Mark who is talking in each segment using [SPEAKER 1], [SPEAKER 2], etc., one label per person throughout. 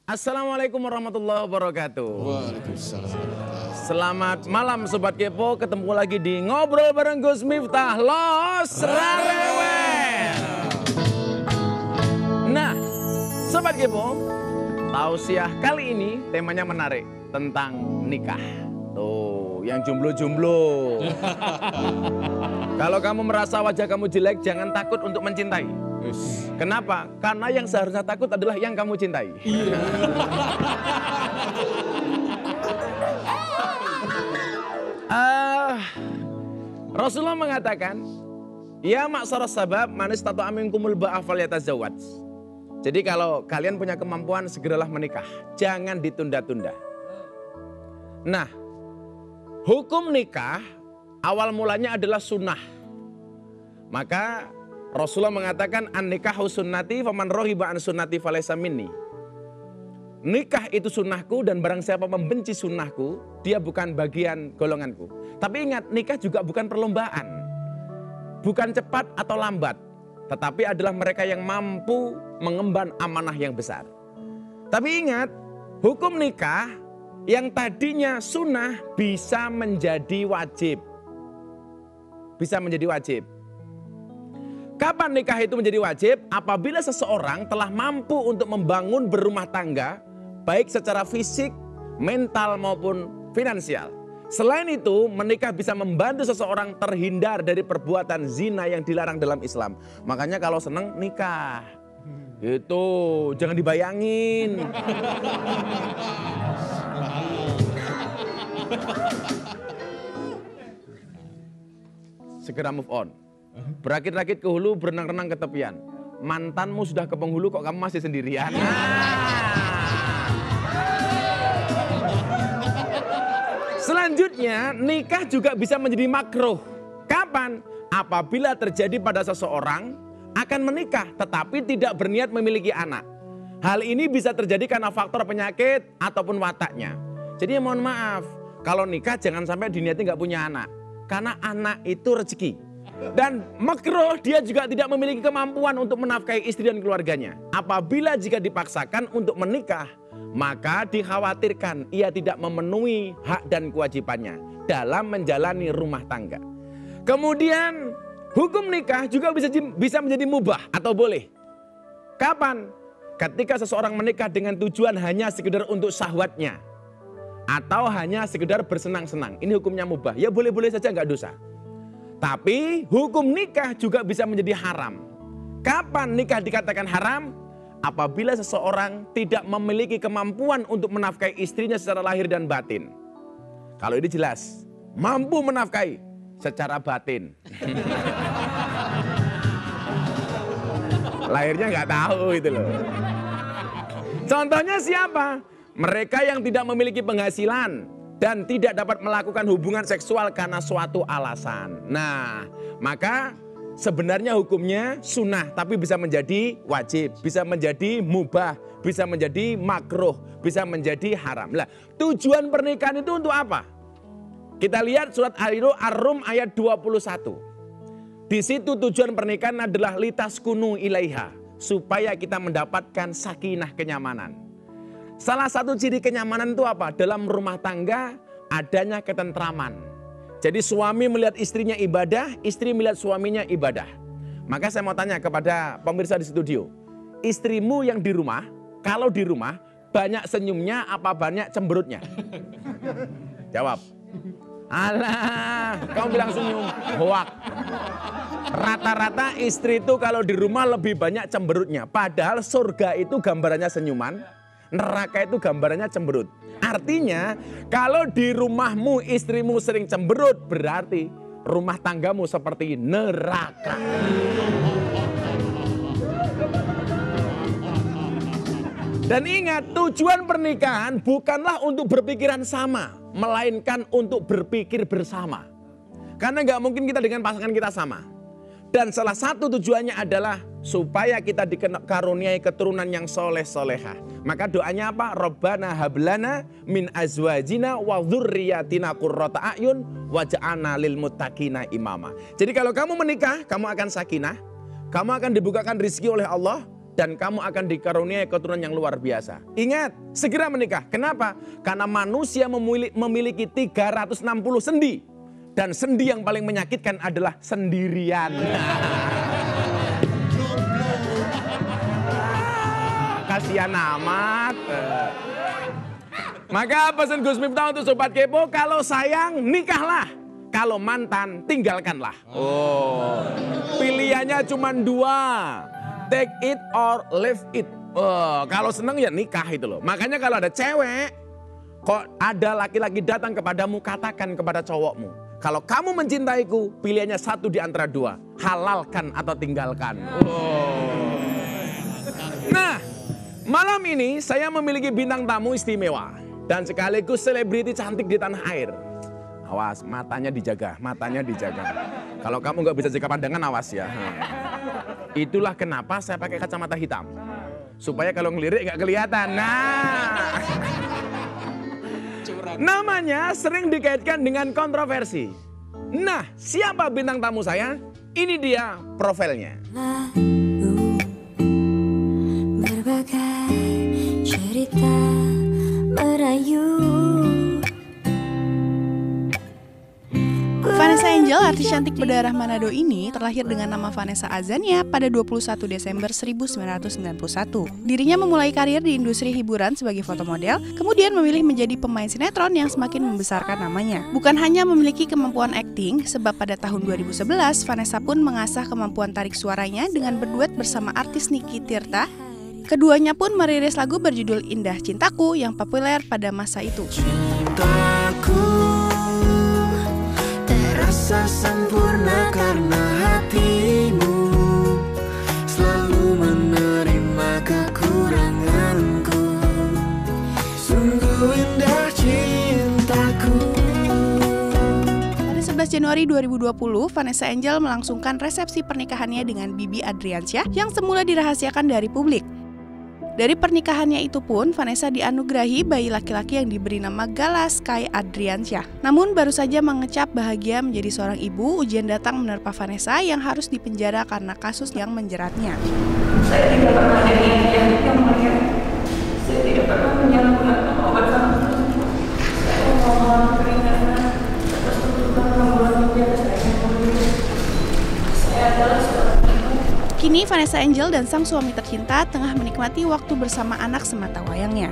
[SPEAKER 1] Assalamualaikum warahmatullahi wabarakatuh.
[SPEAKER 2] Waalaikumsalam.
[SPEAKER 1] Selamat malam Sobat Kepo, ketemu lagi di Ngobrol bareng Gus Miftah Los Rarewen. Nah, Sobat Kepo, tausiah kali ini temanya menarik tentang nikah. Tuh, yang jomblo-jomblo. Kalau kamu merasa wajah kamu jelek, jangan takut untuk mencintai. Kenapa? Karena yang seharusnya takut adalah yang kamu cintai. Rasulullah mengatakan, ya ma'syaras sabab man istata'a minkumul ba'a falyatazawwaj. Jadi kalau kalian punya kemampuan, segeralah menikah. Jangan ditunda-tunda. Nah, hukum nikah awal mulanya adalah sunnah. Maka Rasulullah mengatakan an-nikahu sunnati faman rohiba an sunnati falaysa minni. Nikah itu sunnahku dan barang siapa membenci sunnahku, dia bukan bagian golonganku. Tapi ingat, nikah juga bukan perlombaan. Bukan cepat atau lambat, tetapi adalah mereka yang mampu mengemban amanah yang besar. Tapi ingat, hukum nikah yang tadinya sunnah bisa menjadi wajib. Bisa menjadi wajib. Kapan nikah itu menjadi wajib? Apabila seseorang telah mampu untuk membangun berumah tangga, baik secara fisik, mental maupun finansial. Selain itu, menikah bisa membantu seseorang terhindar dari perbuatan zina yang dilarang dalam Islam. Makanya kalau seneng nikah, gitu, jangan dibayangin. Segera move on. Berakit-rakit ke hulu, berenang-renang ke tepian. Mantanmu sudah ke penghulu, kok kamu masih sendirian? Selanjutnya, nikah juga bisa menjadi makruh. Kapan? Apabila terjadi pada seseorang akan menikah tetapi tidak berniat memiliki anak. Hal ini bisa terjadi karena faktor penyakit ataupun wataknya. Jadi mohon maaf, kalau nikah jangan sampai diniati nggak punya anak. Karena anak itu rezeki. Dan makruh, dia juga tidak memiliki kemampuan untuk menafkahi istri dan keluarganya. Apabila jika dipaksakan untuk menikah, maka dikhawatirkan ia tidak memenuhi hak dan kewajibannya dalam menjalani rumah tangga. Kemudian hukum nikah juga bisa menjadi mubah atau boleh. Kapan? Ketika seseorang menikah dengan tujuan hanya sekedar untuk syahwatnya atau hanya sekedar bersenang-senang. Ini hukumnya mubah. Ya boleh-boleh saja, nggak dosa. Tapi hukum nikah juga bisa menjadi haram. Kapan nikah dikatakan haram? Apabila seseorang tidak memiliki kemampuan untuk menafkahi istrinya secara lahir dan batin. Kalau ini jelas, mampu menafkahi secara batin. Lahirnya nggak tahu itu loh. Contohnya siapa? Mereka yang tidak memiliki penghasilan dan tidak dapat melakukan hubungan seksual karena suatu alasan. Nah, maka sebenarnya hukumnya sunnah, tapi bisa menjadi wajib, bisa menjadi mubah, bisa menjadi makruh, bisa menjadi haram. Lah, tujuan pernikahan itu untuk apa? Kita lihat surat Ar-Rum ayat 21. Di situ tujuan pernikahan adalah litaskunu ilaiha, supaya kita mendapatkan sakinah, kenyamanan. Salah satu ciri kenyamanan itu apa? Dalam rumah tangga adanya ketentraman. Jadi suami melihat istrinya ibadah, istri melihat suaminya ibadah. Maka saya mau tanya kepada pemirsa di studio. Istrimu yang di rumah, kalau di rumah banyak senyumnya apa banyak cemberutnya? Jawab. Alah, kamu bilang senyum. Hoak. Rata-rata istri itu kalau di rumah lebih banyak cemberutnya. Padahal surga itu gambarannya senyuman. Neraka itu gambarannya cemberut. Artinya kalau di rumahmu istrimu sering cemberut, berarti rumah tanggamu seperti neraka. Dan ingat, tujuan pernikahan bukanlah untuk berpikiran sama, melainkan untuk berpikir bersama. Karena nggak mungkin kita dengan pasangan kita sama. Dan salah satu tujuannya adalah supaya kita dikaruniai keturunan yang soleh-solehah. Maka doanya apa? Rabbana hablana min azwajina wa dzurriyyatina qurrata a'yun waj'alna lil muttaqina imama. Jadi kalau kamu menikah, kamu akan sakinah, kamu akan dibukakan rezeki oleh Allah, dan kamu akan dikaruniai keturunan yang luar biasa. Ingat, segera menikah. Kenapa? Karena manusia memiliki 360 sendi. Dan sendi yang paling menyakitkan adalah sendirian. Kasihan amat. Maka pesan Gus Miftah untuk Sobat Kepo, kalau sayang nikahlah. Kalau mantan tinggalkanlah. Oh, pilihannya cuma 2. Take it or leave it. Oh, kalau seneng ya nikah itu loh. Makanya kalau ada cewek, kok ada laki-laki datang kepadamu, katakan kepada cowokmu. Kalau kamu mencintaiku, pilihannya 1 di antara 2. Halalkan atau tinggalkan. Oh. Nah, malam ini saya memiliki bintang tamu istimewa. Dan sekaligus selebriti cantik di tanah air. Awas, matanya dijaga, matanya dijaga. Kalau kamu nggak bisa jaga pandangan, awas ya. Itulah kenapa saya pakai kacamata hitam. Supaya kalau ngelirik nggak kelihatan. Nah, namanya sering dikaitkan dengan kontroversi. Nah, siapa bintang tamu saya? Ini dia profilnya.
[SPEAKER 2] Berbagai cerita merayu.
[SPEAKER 3] Vanessa Angel, artis cantik berdarah Manado ini terlahir dengan nama Vanessa Azania pada 21 Desember 1991. Dirinya memulai karir di industri hiburan sebagai fotomodel, kemudian memilih menjadi pemain sinetron yang semakin membesarkan namanya. Bukan hanya memiliki kemampuan akting, sebab pada tahun 2011 Vanessa pun mengasah kemampuan tarik suaranya dengan berduet bersama artis Niki Tirta. Keduanya pun merilis lagu berjudul Indah Cintaku yang populer pada masa itu.
[SPEAKER 2] Cintaku terasa sempurna karena hatimu selalu menerima kekuranganku. Sungguh indah cintaku.
[SPEAKER 3] Pada 11 Januari 2020, Vanessa Angel melangsungkan resepsi pernikahannya dengan Bibi Adriansyah yang semula dirahasiakan dari publik. Dari pernikahannya itu pun, Vanessa dianugerahi bayi laki-laki yang diberi nama Gala Sky Adriansyah. Namun baru saja mengecap bahagia menjadi seorang ibu, ujian datang menerpa Vanessa yang harus dipenjara karena kasus yang menjeratnya.
[SPEAKER 4] Saya tidak pernah ada niat yang mulia. Saya tidak pernah menyalahgunakan obat sama sekali. Saya mohon keringanan atas tuntutan pembunuhan penjara saya yang mulia. Saya adalah seorang ibu.
[SPEAKER 3] Kini Vanessa Angel dan sang suami tercinta tengah menikmati waktu bersama anak semata wayangnya.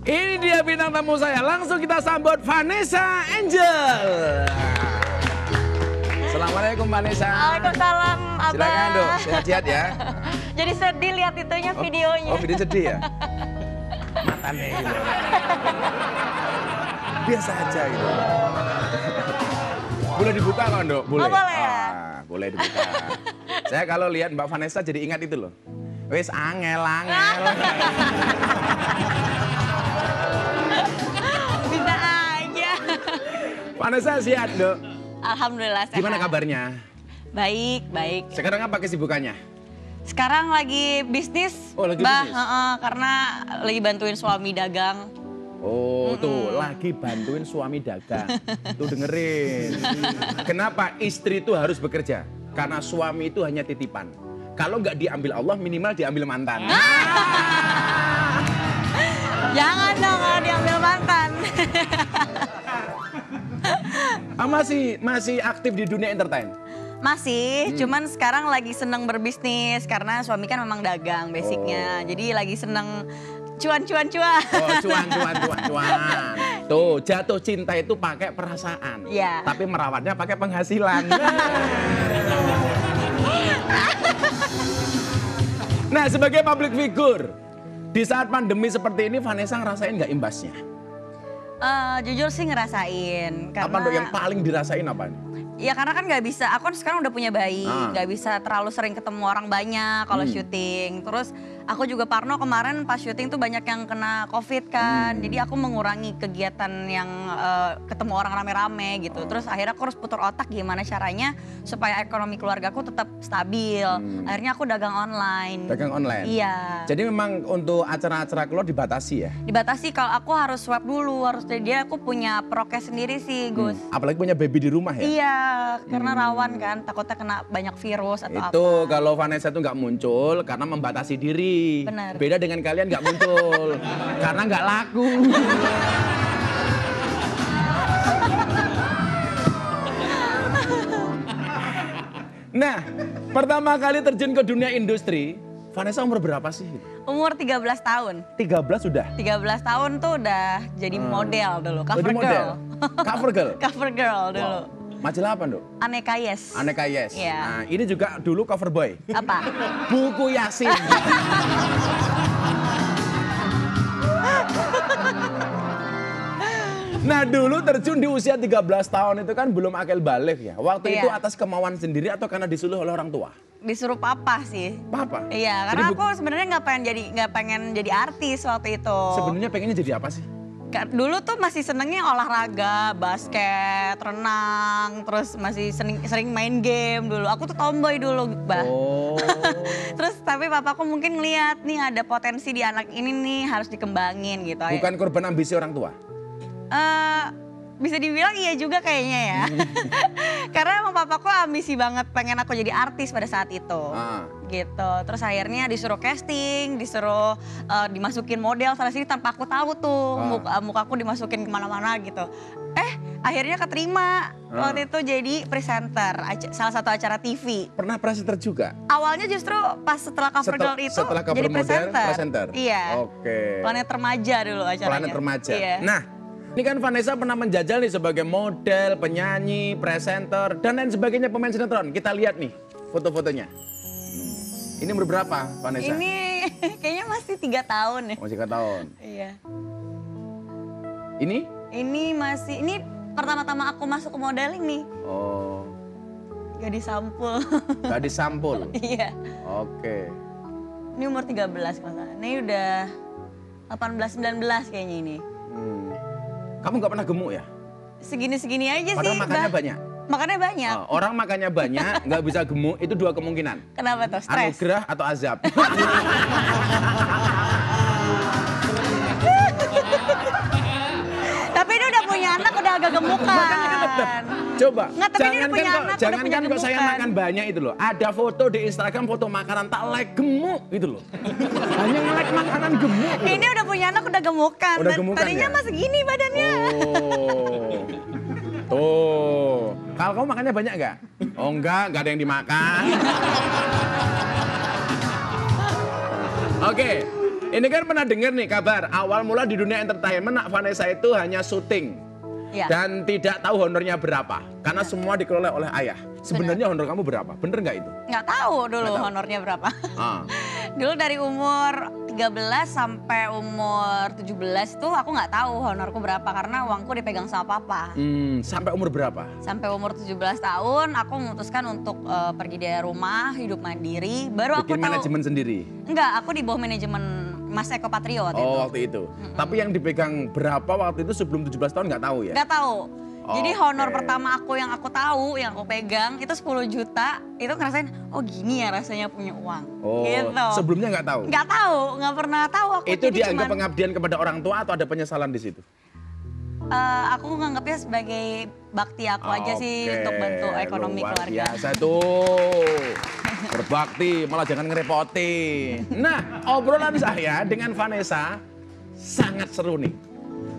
[SPEAKER 1] Ini dia bintang tamu saya. Langsung kita sambut Vanessa Angel. Assalamualaikum Vanessa.
[SPEAKER 5] Waalaikumsalam, Abang.
[SPEAKER 1] Silakan Dok, sehat-sehat ya.
[SPEAKER 5] Jadi sedih lihat itunya videonya.
[SPEAKER 1] Oh, video sedih ya? Matanya gitu. Biasa aja gitu. Boleh dibuka kan Dok? Boleh.
[SPEAKER 5] Oh, boleh ya?
[SPEAKER 1] Boleh dibuka. Saya kalau lihat Mbak Vanessa jadi ingat itu loh. Wes angel.
[SPEAKER 5] Bisa aja.
[SPEAKER 1] Vanessa sehat Dok.
[SPEAKER 5] Alhamdulillah sehat.
[SPEAKER 1] Gimana kabarnya?
[SPEAKER 5] Baik, baik.
[SPEAKER 1] Sekarang apa kesibukannya?
[SPEAKER 5] Sekarang lagi bisnis,
[SPEAKER 1] Oh, lagi
[SPEAKER 5] Bah,
[SPEAKER 1] bisnis?
[SPEAKER 5] karena lagi bantuin suami dagang.
[SPEAKER 1] Oh, tuh lagi bantuin suami dagang. Tuh dengerin. Kenapa istri itu harus bekerja? Karena suami itu hanya titipan. Kalau nggak diambil Allah, minimal diambil mantan.
[SPEAKER 5] Jangan dong kalau diambil mantan.
[SPEAKER 1] Masih aktif di dunia entertain?
[SPEAKER 5] Masih, cuman sekarang lagi seneng berbisnis karena suami kan memang dagang basicnya. Jadi lagi seneng cuan.
[SPEAKER 1] Oh, cuan. Tuh, jatuh cinta itu pakai perasaan.
[SPEAKER 5] Iya.
[SPEAKER 1] Tapi merawatnya pakai penghasilan. Nah, sebagai public figure, di saat pandemi seperti ini Vanessa ngerasain nggak imbasnya?
[SPEAKER 5] Jujur sih ngerasain. Karena...
[SPEAKER 1] Apa Dok yang paling dirasain apa?
[SPEAKER 5] Ya karena kan nggak bisa, aku kan sekarang udah punya bayi, nggak bisa terlalu sering ketemu orang banyak kalau syuting. Terus aku juga parno kemarin pas syuting tuh banyak yang kena COVID kan. Jadi aku mengurangi kegiatan yang ketemu orang rame-rame gitu. Terus akhirnya aku harus putar otak gimana caranya supaya ekonomi keluargaku tetap stabil. Akhirnya aku dagang online.
[SPEAKER 1] Dagang online?
[SPEAKER 5] Iya.
[SPEAKER 1] Jadi memang untuk acara-acara keluar dibatasi ya?
[SPEAKER 5] Dibatasi kalau aku harus swab dulu, harus jadi aku punya prokes sendiri sih Gus.
[SPEAKER 1] Apalagi punya baby di rumah ya?
[SPEAKER 5] Iya, karena rawan kan, takutnya kena banyak virus atau
[SPEAKER 1] Itu
[SPEAKER 5] apa.
[SPEAKER 1] kalau Vanessa tuh nggak muncul karena membatasi diri.
[SPEAKER 5] Benar.
[SPEAKER 1] Beda dengan kalian nggak muncul karena nggak laku. Nah, pertama kali terjun ke dunia industri, Vanessa umur berapa sih?
[SPEAKER 5] Umur 13 tahun.
[SPEAKER 1] 13 sudah.
[SPEAKER 5] 13 tahun tuh udah jadi model dulu, cover
[SPEAKER 1] Jadi model.
[SPEAKER 5] girl.
[SPEAKER 1] Cover girl.
[SPEAKER 5] Cover girl dulu.
[SPEAKER 1] Wow. Majalah apa, Dok?
[SPEAKER 5] Aneka Yes.
[SPEAKER 1] Aneka Yes.
[SPEAKER 5] Iya.
[SPEAKER 1] Nah, ini juga dulu cover boy.
[SPEAKER 5] Apa?
[SPEAKER 1] Buku Yasin. Nah, dulu terjun di usia 13 tahun itu kan belum akil balik ya. Waktu
[SPEAKER 5] Iya.
[SPEAKER 1] itu atas kemauan sendiri atau karena disuruh oleh orang tua?
[SPEAKER 5] Disuruh papa sih.
[SPEAKER 1] Papa?
[SPEAKER 5] Iya,
[SPEAKER 1] Jadi
[SPEAKER 5] karena aku sebenarnya nggak pengen jadi artis waktu itu.
[SPEAKER 1] Sebenarnya pengennya jadi apa sih?
[SPEAKER 5] Dulu tuh masih senengnya olahraga, basket, renang, terus masih sering main game dulu. Aku tuh tomboy dulu, Bah.
[SPEAKER 1] Oh.
[SPEAKER 5] Terus tapi papaku mungkin ngeliat nih ada potensi di anak ini nih harus dikembangin gitu.
[SPEAKER 1] Bukan korban ambisi orang tua?
[SPEAKER 5] Bisa dibilang iya juga kayaknya ya. Karena emang papaku ambisi banget pengen aku jadi artis pada saat itu. Gitu. Terus akhirnya disuruh casting, disuruh dimasukin model sana sini tanpa aku tahu tuh. Mukaku dimasukin kemana-mana gitu. Akhirnya keterima waktu itu jadi presenter salah satu acara TV.
[SPEAKER 1] Pernah presenter juga?
[SPEAKER 5] Awalnya justru pas setelah cover girl itu
[SPEAKER 1] setelah cover
[SPEAKER 5] jadi
[SPEAKER 1] model, presenter.
[SPEAKER 5] Iya.
[SPEAKER 1] Oke.
[SPEAKER 5] Planet Remaja dulu acaranya.
[SPEAKER 1] Planet Remaja.
[SPEAKER 5] Iya.
[SPEAKER 1] Nah, ini kan Vanessa pernah menjajal nih sebagai model, penyanyi, presenter, dan lain sebagainya, pemain sinetron. Kita lihat nih foto-fotonya. Ini umur berapa Vanessa?
[SPEAKER 5] Ini kayaknya masih 3 tahun ya.
[SPEAKER 1] Masih 3 tahun.
[SPEAKER 5] Iya.
[SPEAKER 1] Ini?
[SPEAKER 5] Ini pertama-tama aku masuk ke modeling nih.
[SPEAKER 1] Oh,
[SPEAKER 5] Gadis sampul.
[SPEAKER 1] gadis sampul.
[SPEAKER 5] Iya.
[SPEAKER 1] Oke.
[SPEAKER 5] Ini umur 13 kalau nggak salah. Ini udah 18-19 kayaknya ini.
[SPEAKER 1] Kamu nggak pernah gemuk ya?
[SPEAKER 5] Segini-segini aja
[SPEAKER 1] Padahal
[SPEAKER 5] sih.
[SPEAKER 1] makannya
[SPEAKER 5] Bah.
[SPEAKER 1] banyak.
[SPEAKER 5] Makannya banyak.
[SPEAKER 1] Orang makannya banyak, nggak bisa gemuk, itu 2 kemungkinan.
[SPEAKER 5] Kenapa tuh? Stres?
[SPEAKER 1] Anugerah atau azab.
[SPEAKER 5] Tapi ini udah punya anak udah agak gemukan.
[SPEAKER 1] Coba,
[SPEAKER 5] Nggak, tapi ini udah punya anak, udah
[SPEAKER 1] jangan
[SPEAKER 5] punya
[SPEAKER 1] kan kok saya
[SPEAKER 5] gemukan.
[SPEAKER 1] makan banyak itu loh. Ada foto di Instagram, foto makanan tak like gemuk gitu loh. Hanya nge-like makanan gemuk. Gitu.
[SPEAKER 5] Ini udah punya anak udah gemukan.
[SPEAKER 1] Udah gemukan
[SPEAKER 5] Tadinya
[SPEAKER 1] ya?
[SPEAKER 5] mah segini badannya.
[SPEAKER 1] Oh, tuh. Kalau kamu makannya banyak nggak? Oh enggak ada yang dimakan. Oke, ini kan pernah dengar nih kabar awal mula di dunia entertainment Vanessa itu hanya syuting.
[SPEAKER 5] Iya.
[SPEAKER 1] Dan tidak tahu honornya berapa, karena semua dikelola oleh ayah. Sebenarnya honor kamu berapa? Bener nggak itu?
[SPEAKER 5] Nggak tahu dulu
[SPEAKER 1] Nggak tahu.
[SPEAKER 5] honornya berapa.
[SPEAKER 1] Ah.
[SPEAKER 5] Dulu dari umur 13 sampai umur 17 tuh aku nggak tahu honorku berapa karena uangku dipegang sama papa.
[SPEAKER 1] Sampai umur berapa?
[SPEAKER 5] Sampai umur 17 tahun aku memutuskan untuk pergi dari rumah, hidup mandiri. Baru aku
[SPEAKER 1] Bikin
[SPEAKER 5] tahu.
[SPEAKER 1] manajemen sendiri?
[SPEAKER 5] Enggak, aku di bawah manajemen Mas Eko Patrio waktu itu.
[SPEAKER 1] Oh waktu itu. Tapi yang dipegang berapa waktu itu sebelum 17 tahun nggak tahu ya?
[SPEAKER 5] Nggak tahu. Jadi honor
[SPEAKER 1] Oke.
[SPEAKER 5] pertama aku yang aku tahu, yang aku pegang itu 10 juta. Itu ngerasain, oh gini ya rasanya punya uang.
[SPEAKER 1] Oh,
[SPEAKER 5] Gitu.
[SPEAKER 1] sebelumnya nggak tahu?
[SPEAKER 5] Nggak tahu, nggak pernah tahu aku.
[SPEAKER 1] Itu
[SPEAKER 5] Jadi
[SPEAKER 1] dianggap
[SPEAKER 5] cuman,
[SPEAKER 1] pengabdian kepada orang tua atau ada penyesalan di situ?
[SPEAKER 5] aku nganggapnya sebagai bakti aku aja sih
[SPEAKER 1] Oke,
[SPEAKER 5] untuk bantu ekonomi
[SPEAKER 1] luar
[SPEAKER 5] keluarga.
[SPEAKER 1] biasa tuh. Berbakti, malah jangan ngerepotin. Nah, obrolan saya dengan Vanessa sangat seru nih.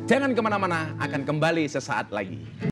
[SPEAKER 1] Jangan kemana-mana, akan kembali sesaat lagi.